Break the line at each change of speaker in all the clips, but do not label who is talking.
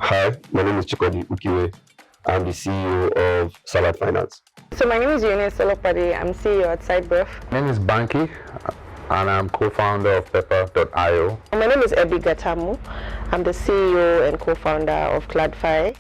Hi, my name is Chikodi Ukiwe. I'm the CEO of Salad Finance.
So my name is Eunice Solopade. I'm CEO at SideBref.
My name is Banky, and I'm co-founder of Pepper.io.
My name is Ebi Gatamu. I'm the CEO and co-founder of CladFi.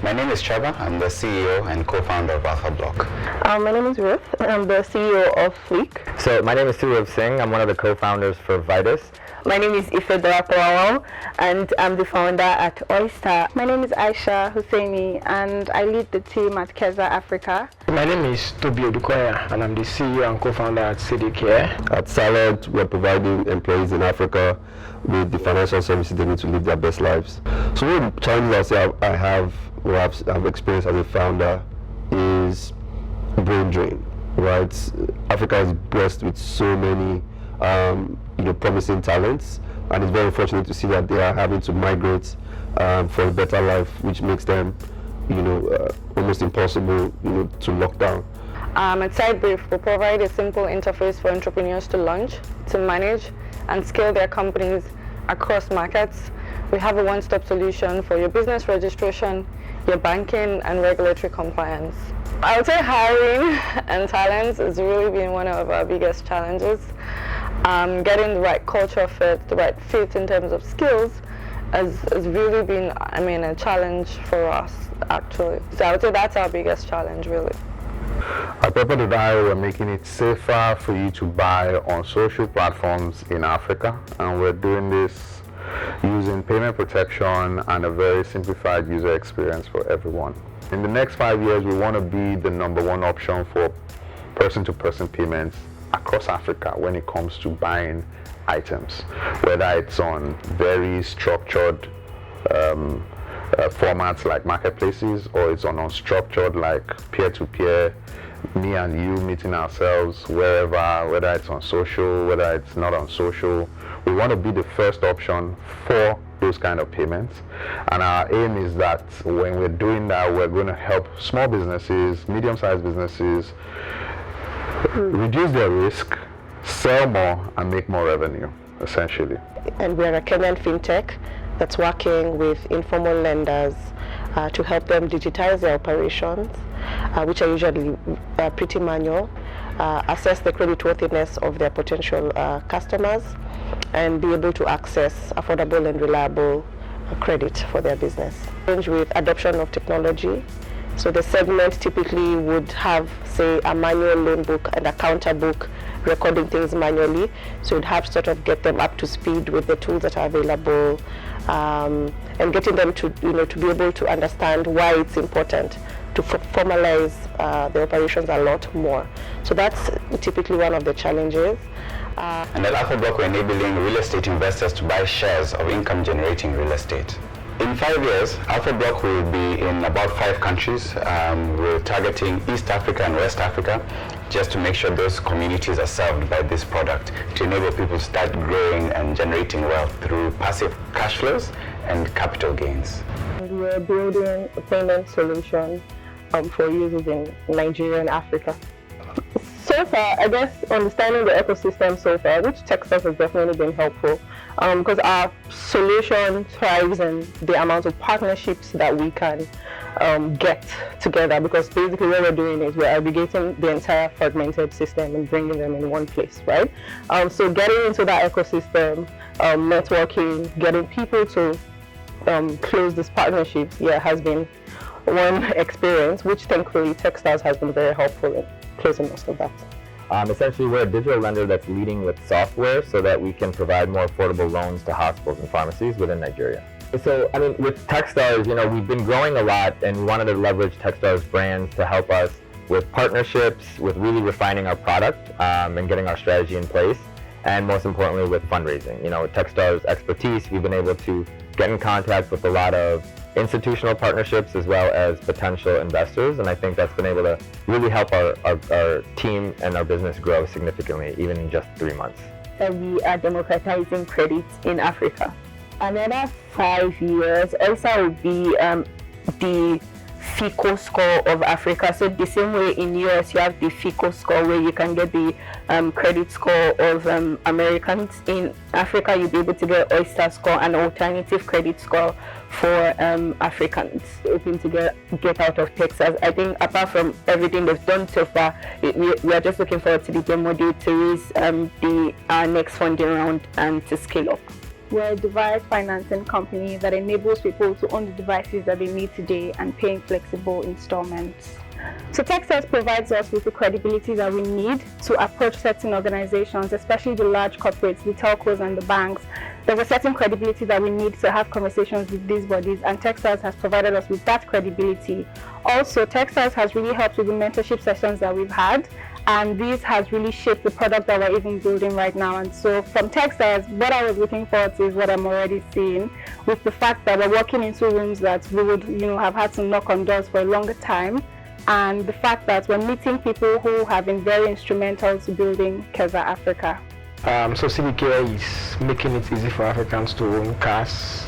My name is Trevor. I'm the CEO and co-founder of AlphaBlock.
My name is Ruth. I'm the CEO of Fleek.
So my name is Surab Singh. I'm one of the co-founders for Vitus.
My name is Ife Dorapawao, and I'm the founder at Oyster.
My name is Aisha Husseini, and I lead the team at Keza Africa.
My name is Tobi Odukoya, and I'm the CEO and co-founder at CDK.
At Salad, we're providing employees in Africa with the financial services they need to live their best lives. So one of the challenges I have experienced as a founder is brain drain, right? Africa is blessed with so many promising talents, and it's very unfortunate to see that they are having to migrate for a better life, which makes them, almost impossible, to lock down.
At SideBref, we provide a simple interface for entrepreneurs to launch, to manage, and scale their companies across markets. We have a one-stop solution for your business registration, your banking, and regulatory compliance. I would say hiring and talent has really been one of our biggest challenges. Getting the right culture fit, the right fit in terms of skills has really been, a challenge for us, actually. So I would say that's our biggest challenge, really.
At Pepper.io, we're making it safer for you to buy on social platforms in Africa, and we're doing this using payment protection and a very simplified user experience for everyone. In the next 5 years, we want to be the #1 option for person-to-person payments across Africa when it comes to buying items, whether it's on very structured formats like marketplaces, or it's on unstructured like peer-to-peer, me and you meeting ourselves wherever, whether it's on social, whether it's not on social. We want to be the first option for those kind of payments, and our aim is that when we're doing that, we're going to help small businesses, medium-sized businesses reduce their risk, sell more, and make more revenue, essentially.
And we're a Kenyan fintech that's working with informal lenders to help them digitize their operations, which are usually pretty manual, assess the creditworthiness of their potential customers, and be able to access affordable and reliable credit for their business. With adoption of technology, so the segment typically would have, say, a manual loan book and a counter book recording things manually. So you'd have to sort of get them up to speed with the tools that are available, and getting them to, to be able to understand why it's important to formalize the operations a lot more. So that's typically one of the challenges.
And at AlphaBlock, we're enabling real estate investors to buy shares of income-generating real estate. In 5 years, AlphaBlock will be in about 5 countries. We're targeting East Africa and West Africa, just to make sure those communities are served by this product, to enable people to start growing and generating wealth through passive cash flows and capital gains.
We're building a payment solution for users in Nigeria and Africa. So far, I guess understanding the ecosystem so far, which Technext has definitely been helpful, because our solution thrives in the amount of partnerships that we can get together, because basically what we're doing is we're aggregating the entire fragmented system and bringing them in one place, right? So getting into that ecosystem, networking, getting people to close these partnerships, has been one experience, which thankfully Techstars has been very helpful in closing most of that.
Essentially, we're a digital lender that's leading with software so that we can provide more affordable loans to hospitals and pharmacies within Nigeria. So, with Techstars, we've been growing a lot, and we wanted to leverage Techstars brands to help us with partnerships, with really refining our product and getting our strategy in place, and most importantly with fundraising. With Techstars' expertise, we've been able to get in contact with a lot of institutional partnerships as well as potential investors, and I think that's been able to really help our team and our business grow significantly, even in just 3 months.
We are democratizing credit in Africa. Another 5 years, ELSA will be the FICO score of Africa. So the same way in US you have the FICO score where you can get the credit score of Americans. In Africa you'll be able to get Oyster score, an alternative credit score for Africans. Hoping to get out of Texas. I think apart from everything they've done so far, we are just looking forward to the demo day to raise our next funding round and to scale up. We're a device financing company that enables people to own the devices that they need today and pay in flexible installments. So Technext provides us with the credibility that we need to approach certain organizations, especially the large corporates, the telcos and the banks. There's a certain credibility that we need to have conversations with these bodies, and Technext has provided us with that credibility. Also, Technext has really helped with the mentorship sessions that we've had, and this has really shaped the product that we're even building right now. And so from Technext, what I was looking forward to is what I'm already seeing, with the fact that we're walking into rooms that we would have had to knock on doors for a longer time, and the fact that we're meeting people who have been very instrumental to building Keza Africa.
So CDK is making it easy for Africans to own cars,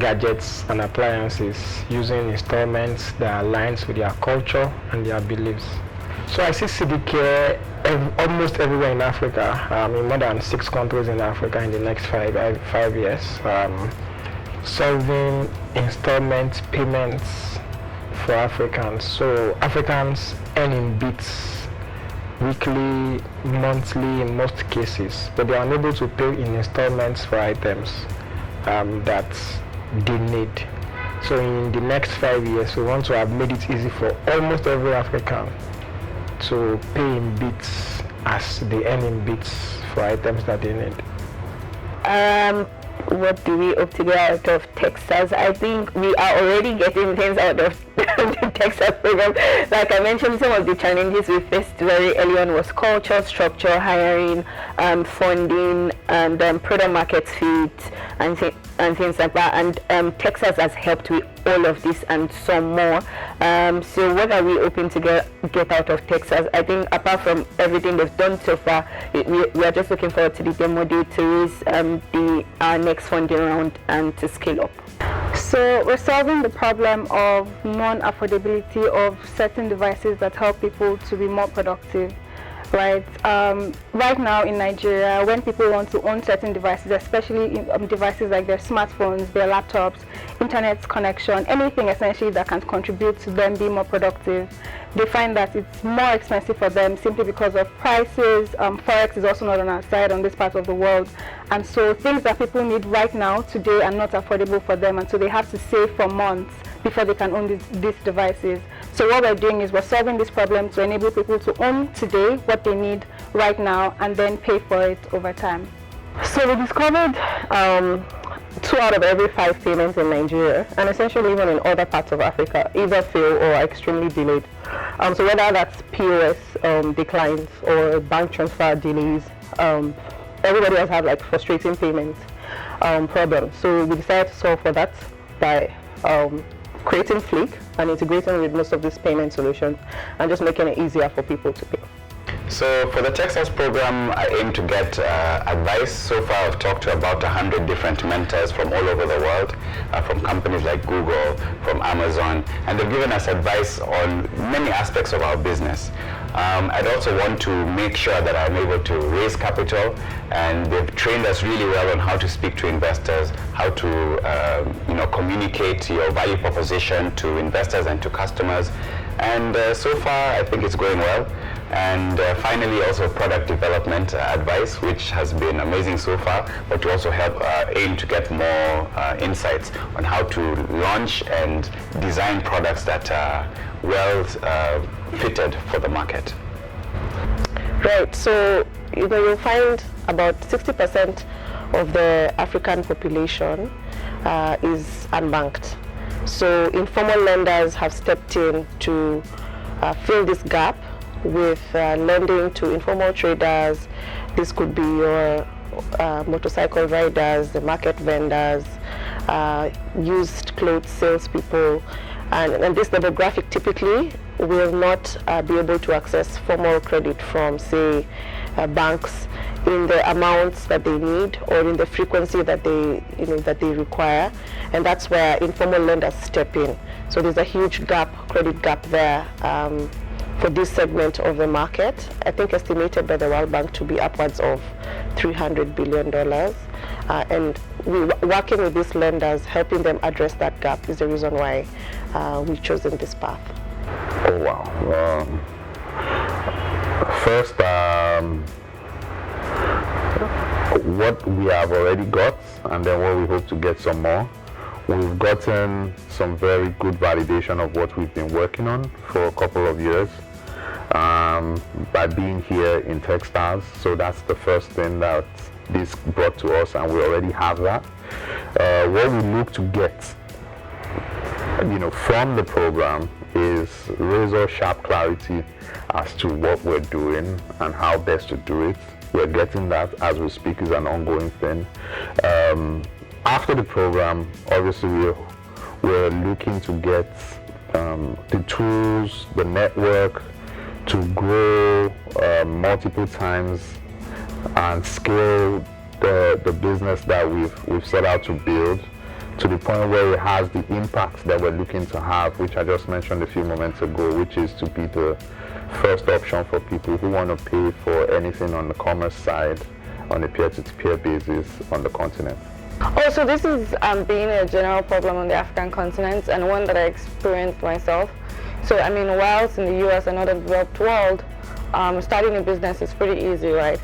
gadgets and appliances using installments that aligns with their culture and their beliefs. So I see CDK almost everywhere in Africa, in more than 6 countries in Africa in the next 5 years, solving installment payments for Africans. So Africans earn in bits, weekly, monthly in most cases, but they are unable to pay in installments for items that they need. So in the next 5 years, we want to have made it easy for almost every African to pay in bits as they earn in bits for items that they need.
What do we hope to get out of Technext? I think we are already getting things out of the Technext program. Like I mentioned, some of the challenges we faced very early on was culture, structure, hiring, funding, and product market fit, and things like that. And Technext has helped with all of this and some more. So what are we hoping to get out of Technext? I think apart from everything they've done so far, we are just looking forward to the demo day to raise our next funding round and to scale up.
So we're solving the problem of non-affordability of certain devices that help people to be more productive. Right now in Nigeria, when people want to own certain devices, especially devices like their smartphones, their laptops, internet connection, anything essentially that can contribute to them being more productive, they find that it's more expensive for them simply because of prices. Forex is also not on our side on this part of the world, and so things that people need right now today are not affordable for them, and so they have to save for months before they can own these devices. So what we're doing is we're solving this problem to enable people to own today what they need right now and then pay for it over time.
So we discovered 2 out of every 5 payments in Nigeria, and essentially even in other parts of Africa, either fail or are extremely delayed. So whether that's POS declines or bank transfer delays, everybody has had like frustrating payments problems. So we decided to solve for that by creating Flick and integrating with most of these payment solutions and just making it easier for people to pay.
So for the Technext program, I aim to get advice. So far I've talked to about 100 different mentors from all over the world, from companies like Google, from Amazon, and they've given us advice on many aspects of our business. I'd also want to make sure that I'm able to raise capital, and they've trained us really well on how to speak to investors, how to communicate your value proposition to investors and to customers. And so far I think it's going well. And finally also product development advice, which has been amazing so far, but to also help aim to get more insights on how to launch and design products that are well fitted for the market.
Right, so you'll find about 60% of the African population is unbanked. So informal lenders have stepped in to fill this gap with lending to informal traders. This could be your motorcycle riders, the market vendors, used clothes salespeople, and this demographic typically will not be able to access formal credit from, say, banks in the amounts that they need or in the frequency that they require, and that's where informal lenders step in
So there's a huge gap, credit gap there for this segment of the market. I think estimated by the World Bank to be upwards of $300 billion. And working with these lenders, helping them address that gap is the reason why we've chosen this path.
Oh wow. First, what we have already got, and then what we hope to get some more. We've gotten some very good validation of what we've been working on for a couple of years by being here in Techstars. So that's the first thing that this brought to us, and we already have that. What we look to get, from the program is razor sharp clarity as to what we're doing and how best to do it. We're getting that as we speak, is an ongoing thing. After the program, obviously we're looking to get the tools, the network to grow multiple times and scale the business that we've set out to build to the point where it has the impact that we're looking to have, which I just mentioned a few moments ago, which is to be the first option for people who want to pay for anything on the commerce side on a peer-to-peer basis on the continent.
Also, this is being a general problem on the African continent, and one that I experienced myself. So, I mean, whilst in the US and other developed world, starting a business is pretty easy, right?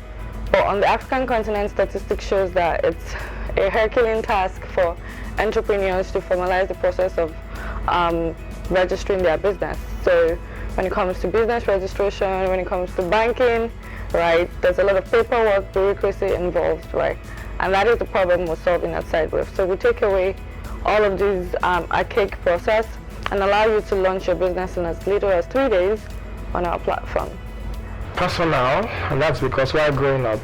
But on the African continent, statistics shows that it's a Herculean task for entrepreneurs to formalize the process of registering their business. So, when it comes to business registration, when it comes to banking, right, there's a lot of paperwork, bureaucracy involved, right? And that is the problem we're solving at Sidewave. So we take away all of these archaic process and allow you to launch your business in as little as 3 days on our platform.
Personal, and that's because while growing up,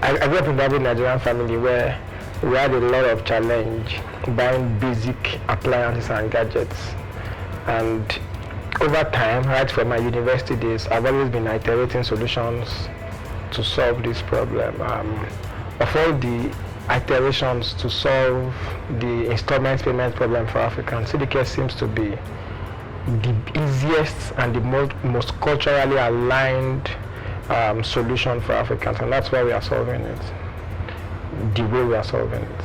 I grew up in a Nigerian family where we had a lot of challenge buying basic appliances and gadgets. And over time, right from my university days, I've always been iterating solutions to solve this problem. Of all the iterations to solve the installment payment problem for Africans, CDK seems to be the easiest and the most culturally aligned solution for Africans, and that's why we are solving it, the way we are solving it.